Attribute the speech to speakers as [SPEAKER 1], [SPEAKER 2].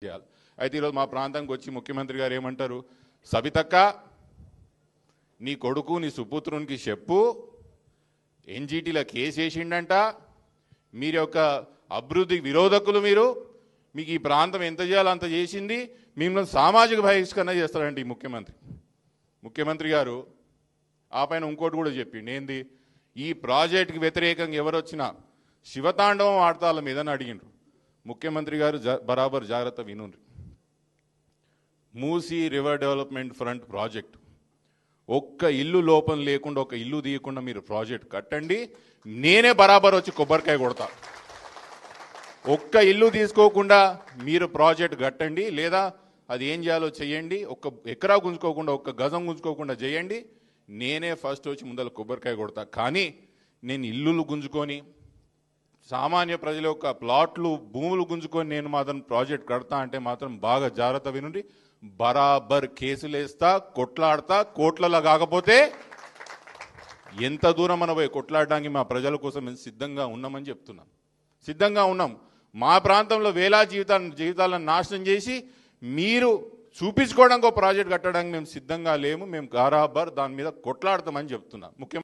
[SPEAKER 1] చేయాలి. అయితే ఈరోజు మా ప్రాంతానికి వచ్చి ముఖ్యమంత్రి గారు ఏమంటారు, సబితక్క నీ కొడుకు నీ సుపుత్రునికి చెప్పు, ఎన్జిటీలో కేసు వేసిండంట, మీరు యొక్క అభివృద్ధి విరోధకులు, మీకు ఈ ప్రాంతం ఎంత చేయాలో అంత చేసింది, మిమ్మల్ని సామాజిక బహిష్కరణ చేస్తారండి ఈ ముఖ్యమంత్రి గారు. ఆ పైన ఇంకోటి కూడా చెప్పిండు, ఏంది ఈ ప్రాజెక్టుకి వ్యతిరేకంగా ఎవరు వచ్చినా శివతాండవం ఆడతాల మీదని అడిగిండ్రు. ముఖ్యమంత్రి గారు బరాబర్ జాగ్రత్త వినుండ్రి. Musi river development front project ఒక్క ఇల్లు లోపం లేకుండా, ఒక ఇల్లు తీయకుండా మీరు ప్రాజెక్ట్ కట్టండి, నేనే బరాబర్ వచ్చి కొబ్బరికాయ కొడతా. ఒక్క ఇల్లు తీసుకోకుండా మీరు ప్రాజెక్ట్ కట్టండి, లేదా అది ఏం చేయాలో చేయండి, ఒక్క ఎకరా గుంజుకోకుండా, ఒక్క గజం గుంజుకోకుండా చేయండి, నేనే ఫస్ట్ వచ్చి ముందర కొబ్బరికాయ కొడతా. కానీ నేను ఇల్లులు గుంజుకొని, సామాన్య ప్రజల యొక్క ప్లాట్లు భూములు గుంజుకొని నేను మాత్రం ప్రాజెక్ట్ కడతా అంటే మాత్రం బాగా జాగ్రత్త వినుండి. బరాబర్ కేసులు వేస్తా, కొట్లాడతా. కోట్లలో కాకపోతే ఎంత దూరం మనం పోయి కొట్లాడడానికి మా ప్రజల కోసం మేము సిద్ధంగా ఉన్నామని చెప్తున్నాం. సిద్ధంగా ఉన్నాం. మా ప్రాంతంలో వేలా జీవితాలను నాశనం చేసి మీరు చూపించుకోవడానికి ఒక ప్రాజెక్ట్ కట్టడానికి మేము సిద్ధంగా లేము. మేము బరాబర్ దాని మీద కొట్లాడతామని చెప్తున్నాం. ముఖ్యంగా